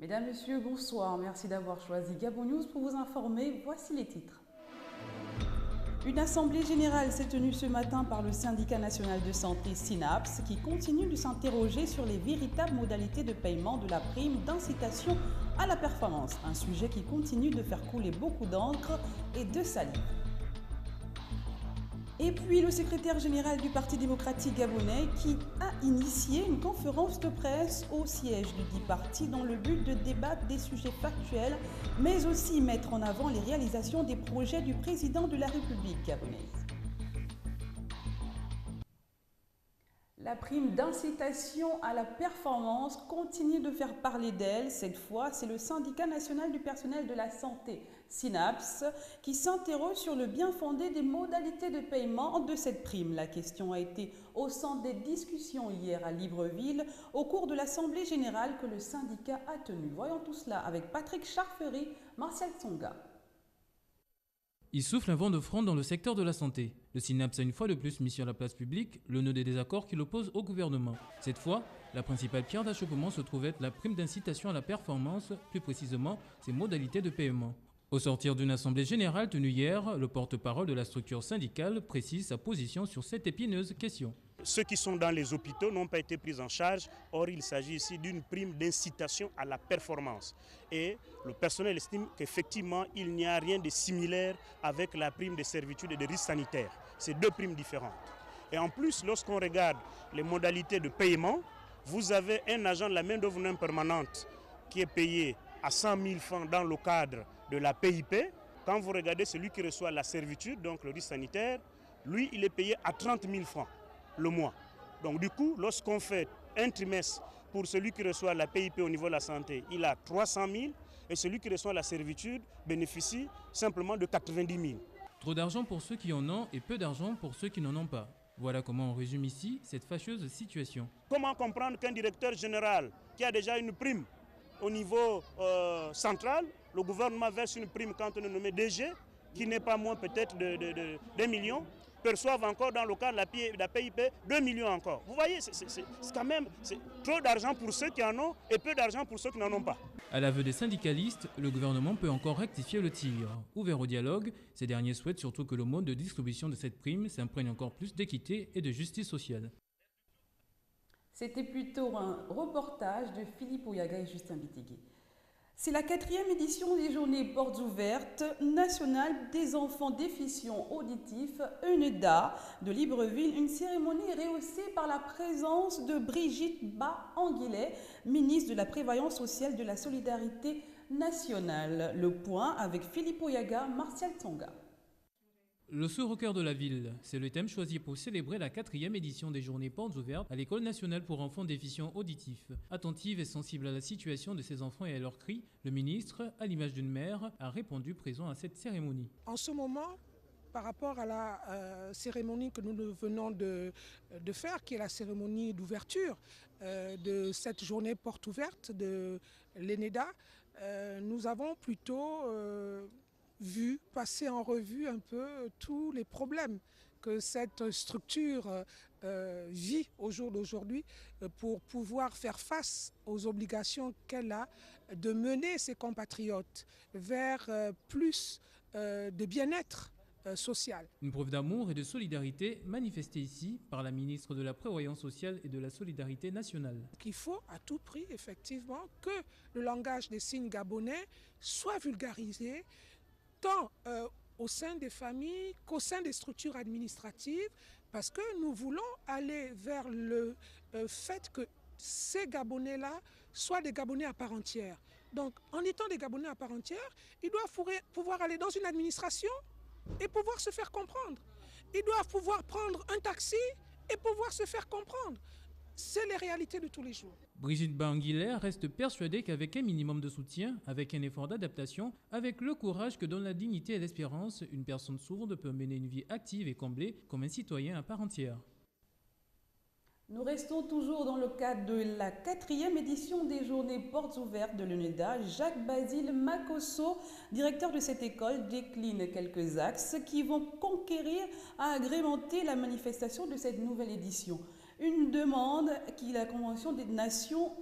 Mesdames, Messieurs, bonsoir. Merci d'avoir choisi Gabon News pour vous informer. Voici les titres. Une assemblée générale s'est tenue ce matin par le syndicat national de santé SYNAPS qui continue de s'interroger sur les véritables modalités de paiement de la prime d'incitation à la performance, un sujet qui continue de faire couler beaucoup d'encre et de salive. Et puis le secrétaire général du Parti démocratique gabonais qui a initié une conférence de presse au siège du dit parti dans le but de débattre des sujets factuels, mais aussi mettre en avant les réalisations des projets du président de la République gabonaise. La prime d'incitation à la performance continue de faire parler d'elle. Cette fois, c'est le syndicat national du personnel de la santé, SYNAPS, qui s'interroge sur le bien fondé des modalités de paiement de cette prime. La question a été au centre des discussions hier à Libreville au cours de l'Assemblée générale que le syndicat a tenue. Voyons tout cela avec Patrick Charfery, Martial Tsonga. Il souffle un vent de fronde dans le secteur de la santé. Le SYNAPS a une fois de plus mis sur la place publique le nœud des désaccords qui l'opposent au gouvernement. Cette fois, la principale pierre d'achoppement se trouve être la prime d'incitation à la performance, plus précisément ses modalités de paiement. Au sortir d'une assemblée générale tenue hier, le porte-parole de la structure syndicale précise sa position sur cette épineuse question. Ceux qui sont dans les hôpitaux n'ont pas été pris en charge. Or, il s'agit ici d'une prime d'incitation à la performance. Et le personnel estime qu'effectivement, il n'y a rien de similaire avec la prime de servitude et de risque sanitaire. C'est deux primes différentes. Et en plus, lorsqu'on regarde les modalités de paiement, vous avez un agent de la main-d'œuvre non permanente qui est payé à 100 000 francs dans le cadre de la PIP. Quand vous regardez celui qui reçoit la servitude, donc le risque sanitaire, lui, il est payé à 30 000 francs le mois. Donc du coup, lorsqu'on fait un trimestre pour celui qui reçoit la PIP au niveau de la santé, il a 300 000 et celui qui reçoit la servitude bénéficie simplement de 90 000. Trop d'argent pour ceux qui en ont et peu d'argent pour ceux qui n'en ont pas. Voilà comment on résume ici cette fâcheuse situation. Comment comprendre qu'un directeur général qui a déjà une prime au niveau central, le gouvernement verse une prime quand on est nommé DG, qui n'est pas moins peut-être d'1 million, perçoivent encore dans le cas de la PIP 2 millions encore. Vous voyez, c'est quand même trop d'argent pour ceux qui en ont et peu d'argent pour ceux qui n'en ont pas. À l'aveu des syndicalistes, le gouvernement peut encore rectifier le tir. Ouvert au dialogue, ces derniers souhaitent surtout que le mode de distribution de cette prime s'imprègne encore plus d'équité et de justice sociale. C'était plutôt un reportage de Philippe Ouyaga et Justin Bitigui. C'est la 4e édition des Journées Portes Ouvertes nationales des enfants déficients auditifs, ENEDA, de Libreville. Une cérémonie rehaussée par la présence de Brigitte Ba-Anguillet, ministre de la Prévoyance sociale et de la Solidarité nationale. Le point avec Philippe Ouyaga, Martial Tsonga. Le sourd au cœur de la ville, c'est le thème choisi pour célébrer la 4e édition des Journées Portes Ouvertes à l'École nationale pour enfants déficients auditifs. Attentive et sensible à la situation de ces enfants et à leurs cris, le ministre, à l'image d'une mère, a répondu présent à cette cérémonie. En ce moment, par rapport à la cérémonie que nous venons de faire, qui est la cérémonie d'ouverture de cette journée porte ouverte de l'ENEDA, nous avons plutôt passer en revue un peu tous les problèmes que cette structure vit au jour d'aujourd'hui pour pouvoir faire face aux obligations qu'elle a de mener ses compatriotes vers plus de bien-être social. Une preuve d'amour et de solidarité manifestée ici par la ministre de la Prévoyance sociale et de la Solidarité nationale. Il faut à tout prix effectivement que le langage des signes gabonais soit vulgarisé tant au sein des familles qu'au sein des structures administratives, parce que nous voulons aller vers le fait que ces Gabonais-là soient des Gabonais à part entière. Donc, en étant des Gabonais à part entière, ils doivent pouvoir aller dans une administration et pouvoir se faire comprendre. Ils doivent pouvoir prendre un taxi et pouvoir se faire comprendre. C'est les réalités de tous les jours. Brigitte Ba-Anguillet reste persuadée qu'avec un minimum de soutien, avec un effort d'adaptation, avec le courage que donne la dignité et l'espérance, une personne sourde peut mener une vie active et comblée comme un citoyen à part entière. Nous restons toujours dans le cadre de la 4e édition des Journées Portes Ouvertes de l'UNEDA. Jacques-Basile Makosso, directeur de cette école, décline quelques axes qui vont conquérir à agrémenter la manifestation de cette nouvelle édition. Une demande qui est la Convention des Nations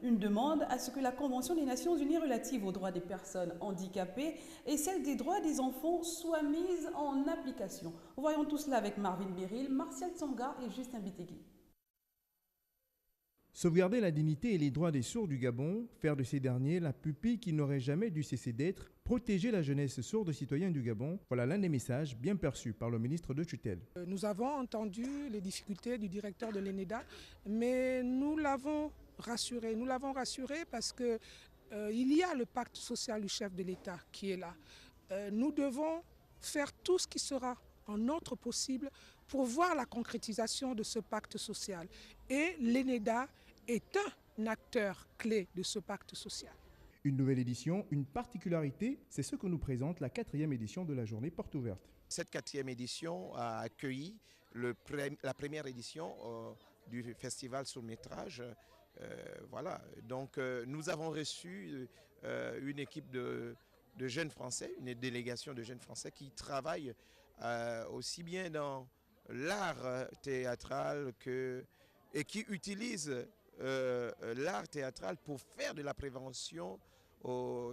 une demande à ce que la Convention des Nations Unies relative aux droits des personnes handicapées et celle des droits des enfants soient mises en application. Voyons tout cela avec Marvin Biril, Martial Tsonga et Justin Bitegui. Sauvegarder la dignité et les droits des sourds du Gabon, faire de ces derniers la pupille qui n'aurait jamais dû cesser d'être, protéger la jeunesse sourde citoyenne du Gabon, voilà l'un des messages bien perçus par le ministre de tutelle. Nous avons entendu les difficultés du directeur de l'ENEDA, mais nous l'avons rassuré. Nous l'avons rassuré parce que il y a le pacte social du chef de l'État qui est là. Nous devons faire tout ce qui sera en notre possible pour voir la concrétisation de ce pacte social. Et l'ENEDA est un acteur clé de ce pacte social. Une nouvelle édition, une particularité, c'est ce que nous présente la 4e édition de la journée porte ouverte. Cette 4e édition a accueilli la première édition du festival sur métrage. Voilà. Donc nous avons reçu une équipe de jeunes Français, une délégation de jeunes Français qui travaillent aussi bien dans l'art théâtral et qui utilisent l'art théâtral pour faire de la prévention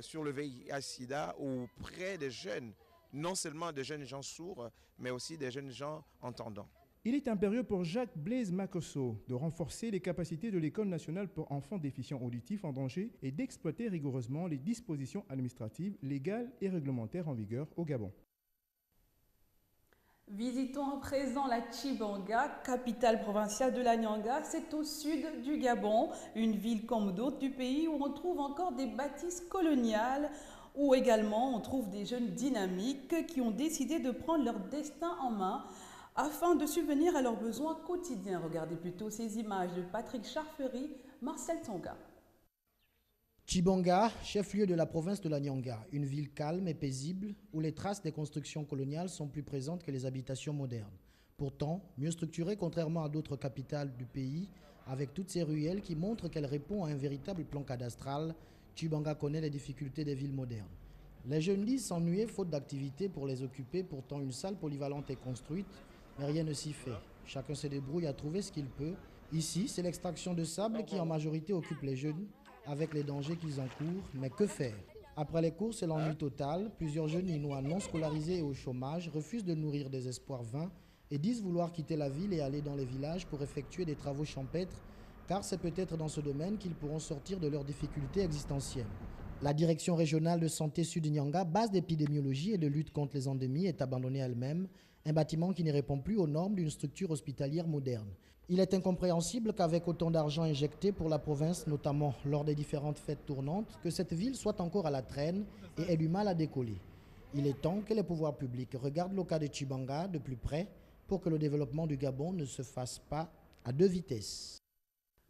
sur le VIH/SIDA auprès des jeunes, non seulement des jeunes gens sourds, mais aussi des jeunes gens entendants. Il est impérieux pour Jacques Blaise Makosso de renforcer les capacités de l'École nationale pour enfants déficients auditifs en danger et d'exploiter rigoureusement les dispositions administratives, légales et réglementaires en vigueur au Gabon. Visitons à présent la Tchibanga, capitale provinciale de la Nyanga. C'est au sud du Gabon, une ville comme d'autres du pays où on trouve encore des bâtisses coloniales, où également on trouve des jeunes dynamiques qui ont décidé de prendre leur destin en main afin de subvenir à leurs besoins quotidiens. Regardez plutôt ces images de Patrick Charfery, Marcel Tsonga. Tchibanga, chef-lieu de la province de la Nyanga, une ville calme et paisible où les traces des constructions coloniales sont plus présentes que les habitations modernes. Pourtant, mieux structurée contrairement à d'autres capitales du pays, avec toutes ces ruelles qui montrent qu'elle répond à un véritable plan cadastral, Tchibanga connaît les difficultés des villes modernes. Les jeunes lits s'ennuyaient faute d'activité pour les occuper, pourtant une salle polyvalente est construite, mais rien ne s'y fait. Chacun se débrouille à trouver ce qu'il peut. Ici, c'est l'extraction de sable qui en majorité occupe les jeunes, avec les dangers qu'ils encourent, mais que faire? Après les cours, c'est l'ennui total. Plusieurs jeunes Ninois non scolarisés et au chômage refusent de nourrir des espoirs vains et disent vouloir quitter la ville et aller dans les villages pour effectuer des travaux champêtres, car c'est peut-être dans ce domaine qu'ils pourront sortir de leurs difficultés existentielles. La direction régionale de santé Sud-Nyanga, base d'épidémiologie et de lutte contre les endémies, est abandonnée elle-même, un bâtiment qui ne répond plus aux normes d'une structure hospitalière moderne. Il est incompréhensible qu'avec autant d'argent injecté pour la province, notamment lors des différentes fêtes tournantes, que cette ville soit encore à la traîne et ait du mal à décoller. Il est temps que les pouvoirs publics regardent le cas de Tchibanga de plus près pour que le développement du Gabon ne se fasse pas à deux vitesses.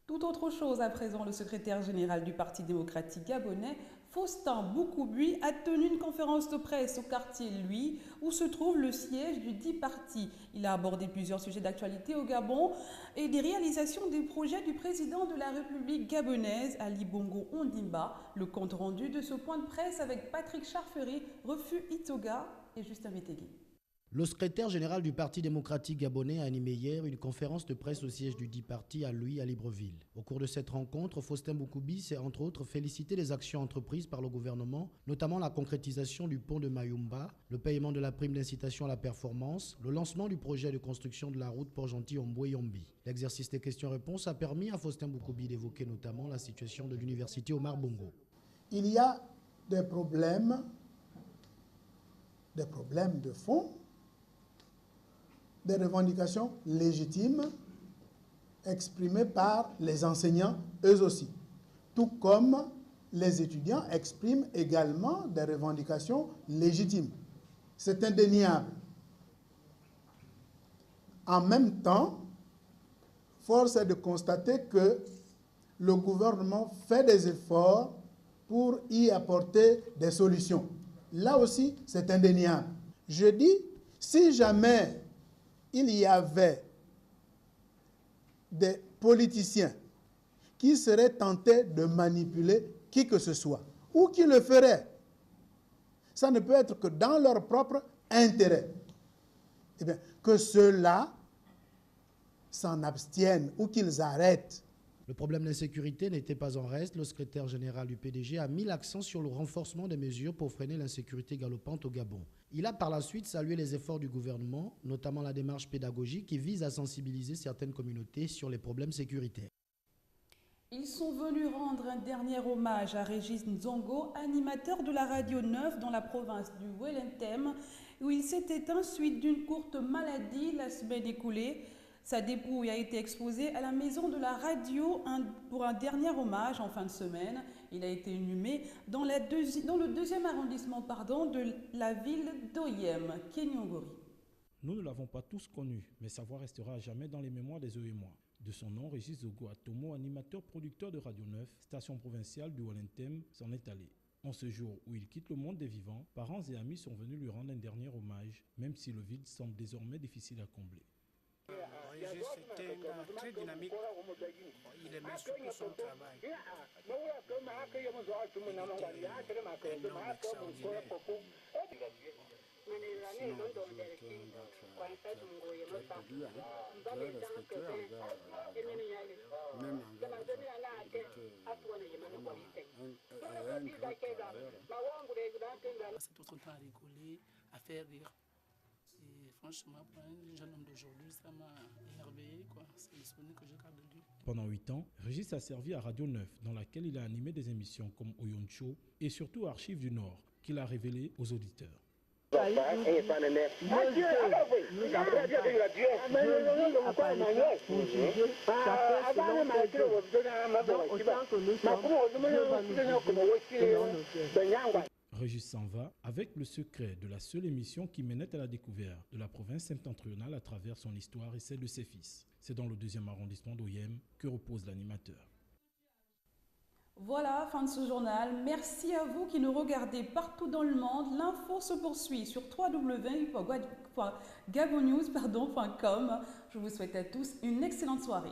Tout autre chose à présent, le secrétaire général du Parti démocratique gabonais, Faustin Boukoubi, a tenu une conférence de presse au quartier Lui, où se trouve le siège du dit parti. Il a abordé plusieurs sujets d'actualité au Gabon et des réalisations des projets du président de la République gabonaise, Ali Bongo Ondimba. Le compte rendu de ce point de presse avec Patrick Charfery, Refu Itoga et Justin Bitegui. Le secrétaire général du Parti démocratique gabonais a animé hier une conférence de presse au siège du dit parti à Lui, à Libreville. Au cours de cette rencontre, Faustin Boukoubi s'est entre autres félicité des actions entreprises par le gouvernement, notamment la concrétisation du pont de Mayumba, le paiement de la prime d'incitation à la performance, le lancement du projet de construction de la route Port-Gentil-Omboué-Yombi. L'exercice des questions-réponses a permis à Faustin Boukoubi d'évoquer notamment la situation de l'université Omar Bongo. Il y a des problèmes de fond, des revendications légitimes exprimées par les enseignants eux aussi, tout comme les étudiants expriment également des revendications légitimes. C'est indéniable. En même temps, force est de constater que le gouvernement fait des efforts pour y apporter des solutions. Là aussi, c'est indéniable. Je dis, si jamais il y avait des politiciens qui seraient tentés de manipuler qui que ce soit, ou qui le feraient, ça ne peut être que dans leur propre intérêt. Eh bien, que ceux-là s'en abstiennent ou qu'ils arrêtent. Le problème d'insécurité n'était pas en reste. Le secrétaire général du PDG a mis l'accent sur le renforcement des mesures pour freiner l'insécurité galopante au Gabon. Il a par la suite salué les efforts du gouvernement, notamment la démarche pédagogique qui vise à sensibiliser certaines communautés sur les problèmes sécuritaires. Ils sont venus rendre un dernier hommage à Régis Nzongo, animateur de la Radio 9 dans la province du Wellington, où il s'est éteint suite d'une courte maladie la semaine écoulée. Sa dépouille a été exposée à la maison de la radio pour un dernier hommage en fin de semaine. Il a été inhumé dans le 2e arrondissement de la ville d'Oyem, Kenyongori. Nous ne l'avons pas tous connu, mais sa voix restera à jamais dans les mémoires des Oyemois. De son nom, Régis Nzongo Atomo, animateur-producteur de Radio 9, station provinciale du Wellington, s'en est allé. En ce jour où il quitte le monde des vivants, parents et amis sont venus lui rendre un dernier hommage, même si le vide semble désormais difficile à combler. Régis était un gars très dynamique. Il aimait surtout son travail. Il était un homme extraordinaire. C'est tout son temps à rigoler, à faire rire. Et franchement, pour un jeune homme d'aujourd'hui, ça m'a émerveillé, quoi. C'est le souvenir que je garde de lui. Pendant 8 ans, Régis a servi à Radio 9, dans laquelle il a animé des émissions comme Oyoncho et surtout Archives du Nord, qu'il a révélées aux auditeurs. Régis s'en va avec le secret de la seule émission qui menait à la découverte de la province septentrionale à travers son histoire et celle de ses fils. C'est dans le 2e arrondissement d'Oyem que repose l'animateur. Voilà, fin de ce journal. Merci à vous qui nous regardez partout dans le monde. L'info se poursuit sur www.gabonews.com. Je vous souhaite à tous une excellente soirée.